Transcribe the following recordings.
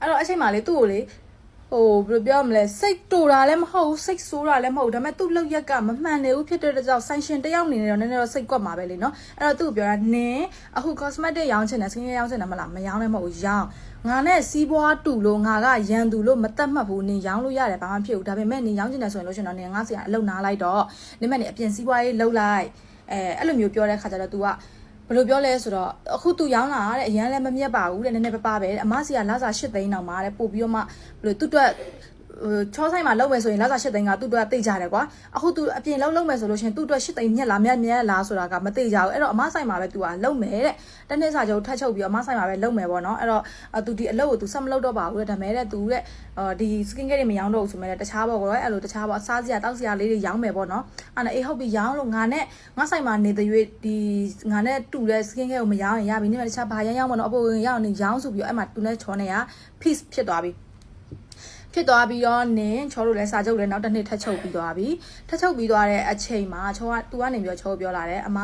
အဲ့တော့အချိန်မှလေသူ့ကိုလေဟိုဘယ်လိုပြောမလဲစိတ်တူတာလည်းမဟုတ်စိတ်ဆိုးတာလည်းမဟုတ်ဒါပေမဲ့သူ့လောက်ရက်ကမမှန်နေဘူးဖြစ်တဲ့ကြောင့်ဆိုင်ရှင်တယောက်နေနေတော့နည်းနည်းတော့စိတ်ကွက်မှာပဲလေနော်အဲ့တော့သူ့ကိုပြောတာနင်းအခု cosmetic ရောင်းချင်တယ် skin care ရောင်းချင်တယ်မလားမရောင်းလည်းမဟုတ်ရောင်းငါနဲ့စီးပွားတူလို့ငါကရန်သူလို့မတတ်မှတ်ဘူးနင်ရောင်းလို့ရတယ်ဘာမှဖြစ်ဘူးဒါပေမဲ့နင်ရောင်းချင်တယ်ဆိုရင်လို့ရှင်တော့နင်ငါစီကအလုံနာလိုက်တော့နင်မဲ့နင်အပြင်စီးပွားရေးလှုပ်လိုက်အဲ့လိုမျိုးပြောတဲ့ခါကျတော့ तू ကဘယ်လိုပြောလဲဆိုတော့အခု तू ရောင်းလာတဲ့အရန်လည်းမမြတ်ပါဘူးတဲ့နည်းနည်းပပပဲအမစီကလာစာ8သိန်းတောင်မှာတဲ့ပို့ပြီးတော့မှဘယ်လိုသူ့အတွက်ချောဆိုင်မှာလောက်မယ်ဆိုရင်လာစာ8သိန်းကသူ့အတွက်သိကြတယ်ကွာအခု तू အပြင်လောက်မယ်ဆိုလို့ရှင်သူ့အတွက်8သိန်းမြက်လားမြက်လားဆိုတာကမသိကြဘူးအဲ့တော့အမဆိုင်မှာပဲ तू ကလောက်မယ်တဲ့တနေ့စာချုပ်ထပ်ချုပ်ပြီးအမဆိုင်မှာပဲလောက်မယ်ပေါ့နော်အဲ့တော့ तू ဒီအလုပ်ကို तू ဆက်မလုပ်တော့ပါဘူးတဲ့ဒါမဲ့တဲ့ तू တဲ့ဒီ skin care တွေမရောင်းတော့ဘူးဆိုမဲ့တခြားပေါ့ကွာအဲ့လိုတခြားပေါ့အစားစရာတောက်စရာလေးတွေရောင်းမယ်ပေါ့နော်အဲ့ဒါအေးဟုတ်ပြီရောင်းလို့ငါနဲ့ငါဆိုင်မှာနေတဲ့ရွေးဒီငါနဲ့တူတဲ့ skin care ကိုမရောင်းရင်ရပြီနေမဲ့တခြားဘာရောင်းပေါ့နော်အပေါ်ရောင်းနေရောင်းဆိုပြီးအဲ့မှာ तू နဲ့ချောနေရ piece ဖြစ်သွားပြီဖြစ်သွားပြီးတော့နင်ချောလို့လဲစာချုပ်လဲနောက်တစ်နှစ်ထပ်ချုပ်ပြီးသွားပြီထပ်ချုပ်ပြီးသွားတဲ့အချိန်မှာချောက तू ကနေပြီးတော့ချောပြောလာတယ်အမ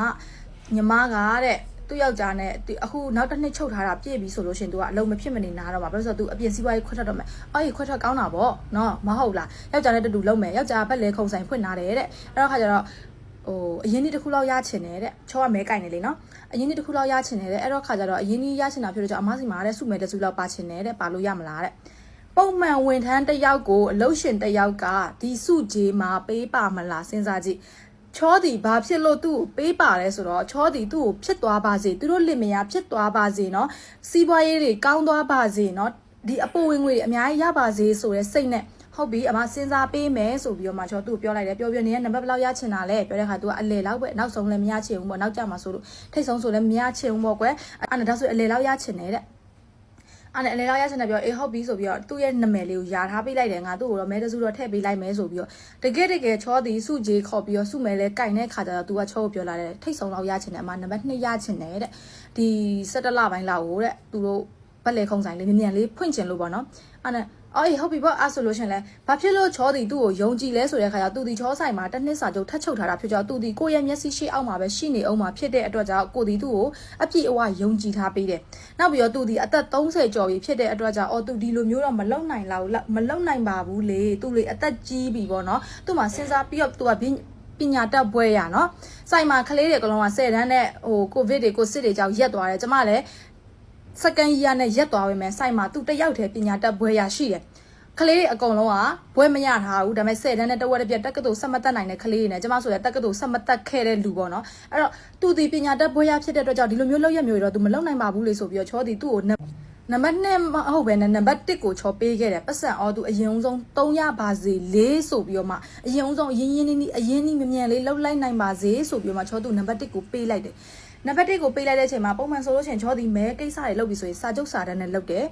ညီမကတဲ့သူ့ယောက်ျားနဲ့အခုနောက်တစ်နှစ်ချုပ်ထားတာပြည့်ပြီဆိုလို့ရှင် तू ကအလုံးမဖြစ်မနေနားတော့မှာဘာလို့ဆိုတော့ तू အပြင်စီးပွားရေးခွက်ထွက်တော့မယ်အော်ခွက်ထွက်ကောင်းတာပေါ့နော်မဟုတ်လားယောက်ျားနဲ့တူလုံးမယ်ယောက်ျားဘက်လဲခုံဆိုင်ဖွင့်ထားတယ်တဲ့အဲ့တော့ခါကျတော့ဟိုအရင်နေ့တစ်ခုလောက်ရချင်တယ်တဲ့ချောကမဲကင်နေလေနော်အရင်နေ့တစ်ခုလောက်ရချင်တယ်တဲ့အဲ့တော့ခါကျတော့အရင်နေ့ရချင်တာဖြစ်လို့ကြောင့်အမစီမှာတဲ့စုမဲတစုလောက်ပါချင်တယ်တဲ့ပါလို့ရမလားတဲ့ပုံမှန်ဝန်ထမ်းတစ်ယောက်ကိုအလုပ်ရှင်တစ်ယောက်ကဒီစုကြီးမှာပေးပါမလားစဉ်းစားကြည့်ချောတီဘာဖြစ်လို့သူ့ကိုပေးပါလဲဆိုတော့ချောတီသူ့ကိုဖြစ်သွားပါစေသူတို့လင်မယားဖြစ်သွားပါစေเนาะစီးပွားရေးတွေကောင်းသွားပါစေเนาะဒီအပေါ်ဝင်ငွေတွေအများကြီးရပါစေဆိုတဲ့စိတ်နဲ့ဟုတ်ပြီအမစဉ်းစားပေးမယ်ဆိုပြီးတော့မှချောသူ့ကိုပြောလိုက်တယ်ပြောပြနေနံပါတ်ဘယ်လောက်ရချင်တာလဲပြောတဲ့ခါ तू ကအလေလောက်ပဲနောက်ဆုံးလည်းမရချင်ဘူးပေါ့နောက်ကြမှာဆိုလို့ထိတ်ဆုံးဆိုလည်းမရချင်ဘူးပေါ့ကွယ်အဲ့ဒါဆိုအလေလောက်ရချင်တယ်တဲ့အဲ့အလေလောက်ရချင်တယ်ပြောအေးဟုတ်ပြီဆိုပြီးတော့သူ့ရဲ့နာမည်လေးကိုယာထားပေးလိုက်တယ်ငါသူ့ကိုတော့မဲတစုတော့ထည့်ပေးလိုက်မယ်ဆိုပြီးတော့တကယ်ချောသည်စုကြီးခေါ်ပြီးတော့စုမဲလဲကင်တဲ့ခါကျတော့ तू ကချောကိုပြောလာတယ်ထိတ်ဆုံးလောက်ရချင်တယ်အမနံပါတ်2ရချင်တယ်တဲ့ဒီ17လပိုင်းလောက်ကိုတဲ့သူတို့ဘက်လေခုံဆိုင်လေးမြန်လေးဖွင့်ချင်လို့ပေါ့နော်အဲ့နဲ့အော်ဟုတ်ပြီပေါ့အဲ့ဆိုလို့ရှင်လဲဘာဖြစ်လို့ချောသည်သူ့ကိုယုံကြည်လဲဆိုတဲ့ခါကျသူဒီချောဆိုင်မှာတစ်နှစ်စာချုပ်ထပ်ချုပ်ထားတာဖြစ်ကြောင်းသူဒီကိုယ့်ရဲ့မျက်စိရှိအောက်မှာပဲရှိနေအောင်မှာဖြစ်တဲ့အတွက်ကြောင့်ကိုဒီသူ့ကိုအပြည့်အဝယုံကြည်ထားပေးတယ်နောက်ပြီးတော့သူဒီအသက်30ကျော်ပြီဖြစ်တဲ့အတွက်ကြောင့်အော်သူဒီလိုမျိုးတော့မလုံနိုင်လောက်မလုံနိုင်ပါဘူးလေသူလေအသက်ကြီးပြီပေါ့နော်သူ့မှာစဉ်းစားပြီးတော့သူကပညာတတ်ပွဲရနော်ဆိုင်မှာကလေးတွေကလုံးဝ10တန်းနဲ့ဟိုကိုဗစ်တွေကိုစစ်တွေကြောင့်ရက်သွားတယ်ကျမလည်းsecond year နဲ့ရက်သွားပြီမဲ့ဆိုင်မှာသူတယောက်တည်းပညာတတ်ပွဲရရှိတယ်ကလေးတွေအကုန်လုံးကဘွဲမရထားဘူးဒါပေမဲ့10တန်းနဲ့တဝက်တစ်ပြက်တက္ကသိုလ်ဆက်မတက်နိုင်တဲ့ကလေးတွေနဲ့ကျမဆိုလည်းတက္ကသိုလ်ဆက်မတက်ခဲ့တဲ့လူပေါ့နော်အဲ့တော့သူဒီပညာတတ်ဘွဲရဖြစ်တဲ့အတွက်ကြောင့်ဒီလိုမျိုးလောက်ရက်မျိုးတွေတော့သူမလုံနိုင်ပါဘူးလေဆိုပြီးတော့ချောဒီသူ့ကိုနံပါတ်2မဟုတ်ပဲနဲ့နံပါတ်1ကိုချောပေးခဲ့တယ်ပတ်စံအော်သူအရင်ဆုံး300ပါစေ4ဆိုပြီးတော့မှအရင်ဆုံးအရင်နီးမမြန်လေးလှုပ်လိုက်နိုင်ပါစေဆိုပြီးတော့မှချောသူနံပါတ်1ကိုပေးလိုက်တယ်နံပါတ်1ကိုပေးလိုက်တဲ့အချိန်မှာပုံမှန်ဆိုလို့ရှိရင်ချောဒီမဲကိစ္စတွေလုပ်ပြီးဆိုရင်စာချုပ်စာတမ်းနဲ့လုပ်တယ်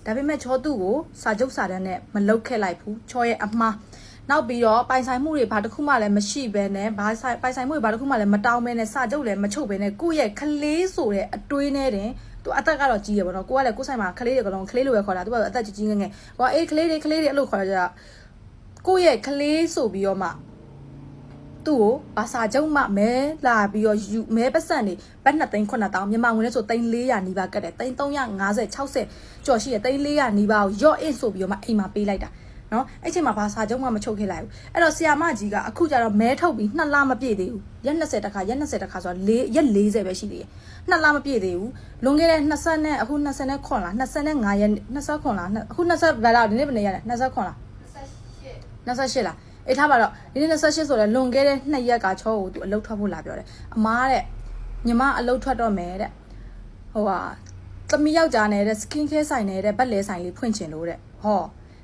ဒါပေမဲ့ချောသူ့ကိုစာချုပ်စာတမ်းနဲ့မလုပ်ခဲ့လိုက်ဘူးချောရဲ့အမှားနောက်ပြီးတော့ပိုင်ဆိုင်မှုတွေဘာတစ်ခုမှလည်းမရှိဘဲနဲ့ဘာပိုင်ဆိုင်မှုတွေဘာတစ်ခုမှလည်းမတောင်းဘဲနဲ့စာချုပ်လည်းမချုပ်ဘဲနဲ့ကိုယ့်ရဲ့ကလေးဆိုတဲ့အတွေးနဲ့တင်သူအသက်ကတော့ကြီးရပါတော့ကိုကလည်းကိုယ်ဆိုင်မှာကလေးတွေကလုံးကလေးလိုပဲခေါ်တာသူကအသက်ကြီးငယ်ငယ်ဟောအေးကလေးတွေအဲ့လိုခေါ်ကြတာကိုယ့်ရဲ့ကလေးဆိုပြီးတော့မှသူ့ကိုဘာစာချုပ်မှမဲလာပြီးတော့ယူမဲပတ်စံနေဘတ်2သိန်း9000မြန်မာငွေနဲ့ဆိုသိန်း400နီးပါးကတ်တယ်သိန်း350 60ကျော်ရှိတယ်သိန်း400နီးပါးကိုရော့အစ်ဆိုပြီးတော့မှအိမ်မှာပေးလိုက်တာနော်အဲ့ချိန်မှာဘာစာချုပ်မှမချုပ်ခဲ့လိုက်ဘူးအဲ့တော့ဆီယာမကြီးကအခုကျတော့မဲထုတ်ပြီး2လမပြည့်သေးဘူးရက်20တခါရက်20တခါဆိုတော့ရက်40ပဲရှိသေးတယ်2လမပြည့်သေးဘူးလွန်ခဲ့တဲ့20နဲ့အခု29လား25ရက်29လားအခု20ဘယ်လောက်ဒီနေ့ဘယ်နေ့ရလဲ29လား28လားအေးထားပါတော့ဒီနေ့28ဆိုတော့လွန်ခဲ့တဲ့2ရက်ကချောကိုသူအလုတ်ထွက်ဖို့လာပြောတယ်အမားတဲ့ညီမအလုတ်ထွက်တော့မယ်တဲ့ဟိုဟာသမီးယောက်ျားနဲ့တဲ့ skin care ဆိုင်နဲ့တဲ့ဘက်လဲဆိုင်လေးဖွင့်ချင်လို့တဲ့ဟော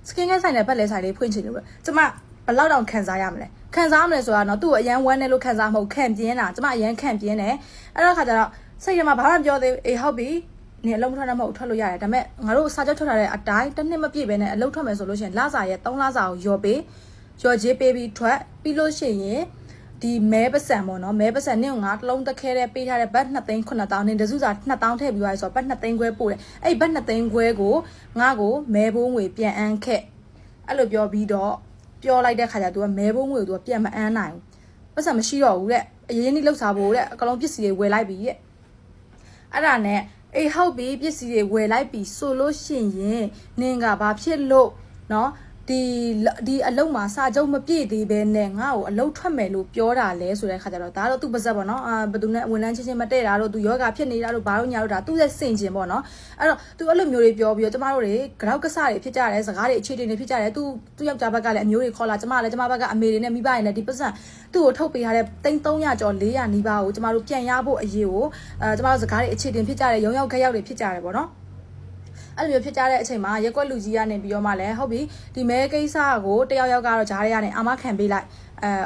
skin care ဆိုင်နဲ့ဘက်လဲဆိုင်လေးဖွင့်ချင်လို့ကျမဘယ်လောက်တောင်ခံစားရမလဲခံစားမလဲဆိုတာတော့သူ့ကိုအရန်ဝမ်းနေလို့ခံစားမဟုတ်ခံပြင်းတာကျမအရန်ခံပြင်းတယ်အဲ့တော့ခါကျတော့စိတ်ထဲမှာဘာမှမပြောသေးဘူးအေးဟုတ်ပြီနေအလုံးထွက်တော့မဟုတ်ထွက်လို့ရတယ်ဒါပေမဲ့ငါတို့စာချုပ်ထွက်ထားတဲ့အတိုင်းတစ်နှစ်မပြည့်ဘဲနဲ့အလုပ်ထွက်မယ်ဆိုလို့ရှိရင်လစာရဲ့3လစာကိုရော်ပေးရော်ကြေးပေးပြီးထွက်ပြီးလို့ရှိရင်ဒီမဲပစံပေါ့နော်မဲပစံနဲ့ငါတစ်လုံးတစ်ခဲတဲ့ပေးထားတဲ့ဘတ်2သိန်း9000နဲ့တစုစာ2000ထည့်ပြီးသွားဆိုတော့ဘတ်2သိန်းခွဲပို့တယ်အဲ့ဘတ်2သိန်းခွဲကိုငါ့ကိုမဲဘိုးငွေပြန်အန်းခဲ့အဲ့လိုပြောပြီးတော့ပြောလိုက်တဲ့ခါကျ तू ကမဲဘိုးငွေကို तू ပြန်မအန်းနိုင်ဘူးပတ်စံမရှိတော့ဘူးတဲ့အရင်နေ့လှုပ်စားဖို့တဲ့အကလုံးပစ္စည်းတွေဝယ်လိုက်ပြီတဲ့အဲ့ဒါနဲ့ အေးဟုတ်ပြီပစ္စည်းတွေဝယ်လိုက်ပြီဆိုလို့ရှိရင်နင်ကဘာဖြစ်လို့နော်ဒီအလုံးမှာစာချုပ်မပြည့်သေးပဲနဲ့ငါ့ကိုအလုံးထွက်မယ်လို့ပြောတာလဲဆိုတဲ့ခါကျတော့ဒါတော့သူ့ပါဇက်ပေါ့နော်ဘယ်သူနဲ့ဝန်ထမ်းချင်းချင်းမတည့်တာတော့သူယောဂဖြစ်နေတာတော့ဘာလို့ညာတော့ဒါသူ့ရဲ့စင်ကျင်ပေါ့နော်အဲ့တော့သူအဲ့လိုမျိုးတွေပြောပြီးတော့ကျမတို့တွေကြောက်ကစားတွေဖြစ်ကြတယ်စကားတွေအခြေတင်တွေဖြစ်ကြတယ်သူယောက်ျားဘက်ကလည်းအမျိုးတွေခေါ်လာကျမလည်းကျမဘက်ကအမေတွေနဲ့မိဘတွေနဲ့ဒီပတ်စံသူ့ကိုထုတ်ပေးထားတဲ့300ကျော်400နီးပါးကိုကျမတို့ပြန်ရဖို့အရေးကိုကျမတို့စကားတွေအခြေတင်ဖြစ်ကြတယ်ရုံရောက်ခက်ရောက်တွေဖြစ်ကြတယ်ပေါ့နော်အဲ့လိုမျိုးဖြစ်ကြတဲ့အချိန်မှာရက်ွက်လူကြီးကနေပြီးတော့မှလည်းဟုတ်ပြီဒီမဲကိစ္စကိုတယောက်ယောက်ကတော့ဂျားတွေကနေအာမခံပေးလိုက်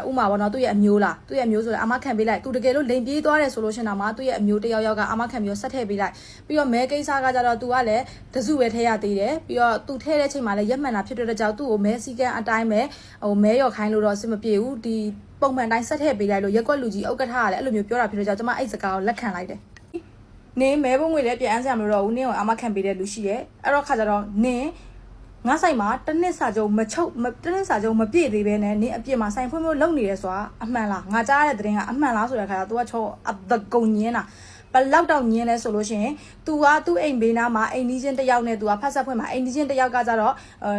ဥမာပေါ့နော်သူ့ရဲ့အမျိုးလားသူ့ရဲ့အမျိုးဆိုတော့အာမခံပေးလိုက်သူတကယ်လို့လိန်ပြေးသွားတယ်ဆိုလို့ရှင်တော့မှသူ့ရဲ့အမျိုးတယောက်ယောက်ကအာမခံပြီးတော့ဆက်ထည့်ပေးလိုက်ပြီးတော့မဲကိစ္စကကြတော့သူကလည်းတစုပဲထည့်ရသေးတယ်ပြီးတော့သူထည့်တဲ့ချိန်မှာလည်းရက်မှန်တာဖြစ်တဲ့ကြောင့်သူ့ကိုမဲစည်းကမ်းအတိုင်းပဲမဲရော်ခိုင်းလို့တော့အဆင်မပြေဘူးဒီပုံမှန်တိုင်းဆက်ထည့်ပေးလိုက်လို့ရက်ွက်လူကြီးဥက္ကဋ္ဌကလည်းအဲ့လိုမျိုးပြောတာဖြစ်တဲ့ကြောင့်ကျွန်မအဲ့စကားကိုလက်ခံလိုက်တယ်နင်းမဲပုံငွေလည်းပြန်အမ်းစရာမလိုတော့ဘူးနင်းကိုအာမခံပေးတဲ့လူရှိရဲ့အဲ့တော့ခါကြတော့နင်းငါဆိုင်မှာတနစ်စာချုပ်မပြည့်သေးပဲနဲ့နင်းအပြစ်မှာဆိုင်ဖွင့်ဖို့လုပ်နေရဲဆိုတာအမှန်လားငါကြားရတဲ့သတင်းကအမှန်လားဆိုတဲ့ခါကျတော့ तू ကချောအတကုံညင်းတာဘလောက်တောင်ညင်းလဲဆိုလို့ရှိရင် तू ကသူ့အိမ်ဘေးနားမှာအိမ်နီးချင်းတယောက်နဲ့ तू ကဖတ်ဆက်ဖွင့်မှာအိမ်နီးချင်းတယောက်ကကြတော့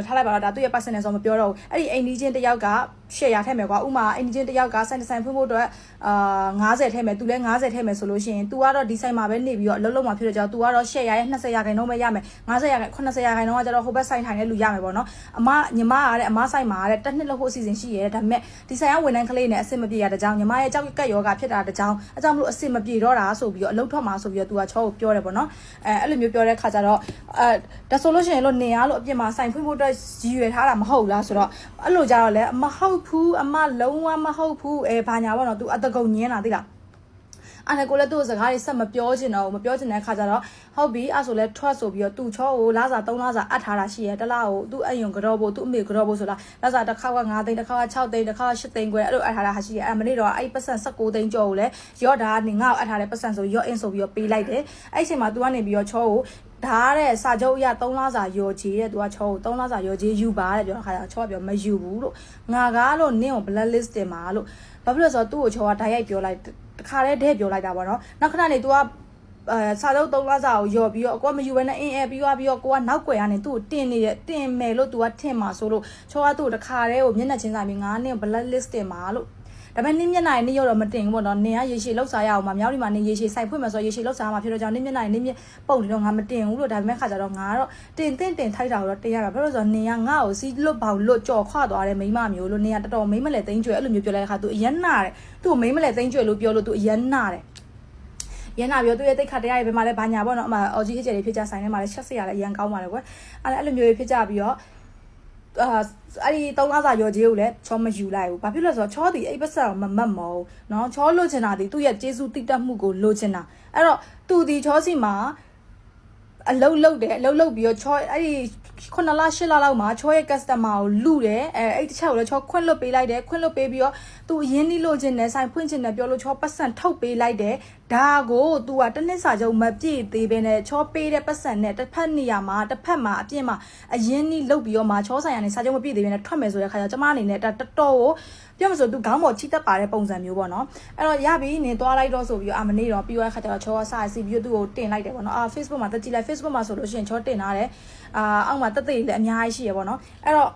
ထားလိုက်ပါတော့ဒါသူ့ရဲ့ personal ဆိုမပြောတော့ဘူးအဲ့ဒီအိမ်နီးချင်းတယောက်က share ရထည့်မယ်ကွာဥမာအိမ်နီးချင်းတယောက်ကဆိုင်ဖွင့်ဖို့အတွက်90ထည့်မယ် तू လည်း90ထည့်မယ်ဆိုလို့ရှိရင် तू ကတော့ဒီဆိုင်မှာပဲနေပြီးတော့အလုပ်လုပ်မှာဖြစ်တဲ့ကြောင့် तू ကတော့ share ရဲ့20ရာခိုင်နှုန်းပဲရမယ်90ရာခိုင်80ရာခိုင်နှုန်းကကျတော့ဟိုဘက်ဆိုင်ထိုင်တဲ့လူရမယ်ပေါ့နော်ညီမကတဲ့အမဆိုင်မှာတဲ့တစ်နှစ်လောက်ဖို့အစီအစဉ်ရှိရဲဒါပေမဲ့ဒီဆိုင်ကဝန်ထမ်းကလေးနဲ့အဆင်မပြေရတဲ့ကြောင့်ညီမရဲ့ကြောက်ကက်ယောဂဖြစ်တာတဲ့ကြောင့်အကြောင်းမလို့အဆင်မပြေတော့တာဆိုပြီးတော့အလုပ်ထွက်မှာဆိုပြီးတော့ तू ကချောကိုပြောတယ်ပေါ့နော်အဲ့လိုမျိုးပြောတဲ့ခါကျတော့ဒါဆိုလို့ရှိရင်လို့နေရလို့အပြစ်မှာဆိုင်ဖွင့်ဖို့အတွက်ရည်ရွယ်ထားတာမဟုတ်လားဆိုတော့အဲ့လိုကြတော့လေမဟုတ်ဘူးအမလုံးဝမဟုတ်ဘူးဘာညာပေါ့နော် तू အတကုံညင်းတာသိလားအဲ့ဒါကိုလည်းသူ့စကားတွေဆက်မပြောချင်တော့မပြောချင်တဲ့ခါကျတော့ဟုတ်ပြီအဲ့ဆိုလဲထွက်ဆိုပြီးတော့သူ့ချောကိုလာစာ3လစာအပ်ထားတာရှိရဲတလားကိုသူ့အယုံကြောဖို့သူ့အမေကြောဖို့ဆိုလားလာစာတစ်ခါက9သိန်းတစ်ခါက6သိန်းတစ်ခါက8သိန်းခွဲအဲ့လိုအပ်ထားတာဟာရှိရဲအဲ့မနေ့တော့အဲ့ပတ်စံ16သိန်းကျော်ကိုလည်းရော့တာကနေငါ့ကိုအပ်ထားတဲ့ပတ်စံဆိုရော့အင်းဆိုပြီးတော့ပေးလိုက်တယ်အဲ့အချိန်မှာ तू ကနေပြီးတော့ချောကိုဒါတဲ့စာချုပ်အရ3လစာရော်ချေတဲ့ तू ကချောကို3လစာရော်ချေယူပါတဲ့ပြောခါကျချောကပြောမယူဘူးလို့ငါကားလို့နင်းကို black list တင်ပါလို့ဘာဖြစ်လို့ဆိုတော့သူ့ကိုချောကဓာတ်ရိုက်ပြောလိုက်တခါတည်းတဲ့ပြောလိုက်တာပေါ့နော်နောက်ခဏနေ तू ကစာချုပ်3လစာကိုရော်ပြီးတော့ကိုကမယူဘဲနဲ့အင်းပြီးတော့ကိုကနောက်ွယ်ကနေသူ့ကိုတင်နေတယ်တင်မယ်လို့ तू ကထင်မှာဆိုလို့ချောကသူ့တခါတည်းကိုမျက်နှာချင်းဆိုင်ပြီးငါနဲ့ black list တင်ပါလို့ဒါပေမဲ့နင်းမျက်နှာနဲ့ရောတော့မတင်ဘူးပေါ့နော်နင်ကရေရှည်လောက်စားရအောင်မှာမြောက်ဒီမှာနင်ရေရှည်ဆိုင်ဖွင့်မယ်ဆိုရေရှည်လောက်စားမှာဖြစ်တော့ကြောင့်နင်းမျက်နှာနဲ့နင်းမျက်ပုံနေတော့ငါမတင်ဘူးလို့ဒါပေမဲ့ခါကြတော့ငါတော့တင်ထိုက်တာတော့တင်ရမှာဘာလို့ဆိုတော့နင်ကငါ့ကိုစီးလွတ်ပေါလွတ်ကြော်ခွသွားတဲ့မိမမျိုးလို့နင်ကတော်တော်မိမလဲသိန်းကျွဲအဲ့လိုမျိုးပြောလိုက်တဲ့ခါ तू အရန်နာတယ်သူ့ကိုမိမလဲသိန်းကျွဲလို့ပြောလို့ तू အရန်နာတယ်ရန်နာပြောသူရဲ့တိတ်ခတ်တရားတွေဘယ်မှာလဲဘာညာပေါ့နော်အမအော်ကြီးဟစ်ကျယ်တွေဖြစ်ကြဆိုင်ထဲမှာလဲချက်စရလဲအရန်ကောင်းပါလေကွယ်အဲ့လိုမျိုးတွေဖြစ်ကြပြီးတော့အဲ့ဒီ3လစာရော်ကြီးကိုလည်းချောမယူလိုက်ဘူးဘာဖြစ်လို့လဲဆိုတော့ချောဒီအဲ့ပတ်စံမမတ်မဟုတ်เนาะချောလိုချင်တာဒီသူ့ရဲ့ကျေးဇူးတိတက်မှုကိုလိုချင်တာအဲ့တော့သူဒီချောစီမှာအလုတ်လုတ်ပြီးတော့ချောအဲ့ဒီ9လ10လလောက်မှာချောရဲ့ customer ကိုလူတယ်အဲ့တစ်ချက်ကိုလည်းချောခွင့်လွတ်ပေးလိုက်တယ်ခွင့်လွတ်ပေးပြီးတော့သူအရင်နီးလို့ခြင်းနဲ့ဆိုင်ဖွင့်ခြင်းနဲ့ပြောလို့ချောပတ်စံထုတ်ပေးလိုက်တယ်ဒါကို तू ကတနစ်စာချုပ်မပြည့်သေးဘဲနဲ့ချောပေးတဲ့ပတ်စံနဲ့တစ်ဖက်နေရာမှာတစ်ဖက်မှာအပြစ်မှာအရင်နီးလုတ်ပြီးတော့မှချောဆိုင်ရနေစာချုပ်မပြည့်သေးဘဲနဲ့ထွက်မယ်ဆိုတဲ့ခါကျကျမအနေနဲ့တော်တော်ကိုပြောမဆို तू ခေါင်းပေါ်ချိတက်ပါတဲ့ပုံစံမျိုးပေါ့နော်အဲ့တော့ရပြီနင်သွားလိုက်တော့ဆိုပြီးတော့မနေ့တော့ပြီးသွားတဲ့ခါကျတော့ချောကစာစီပြီးတော့သူ့ကိုတင်လိုက်တယ်ပေါ့နော်Facebook မှာတက်ကြည့်လိုက် Facebook မှာဆိုလို့ရှိရင်ချောတင်ထားတယ်အောက်မှာတက်သေးလည်းအများကြီးရှိရပေါ့နော်အဲ့တော့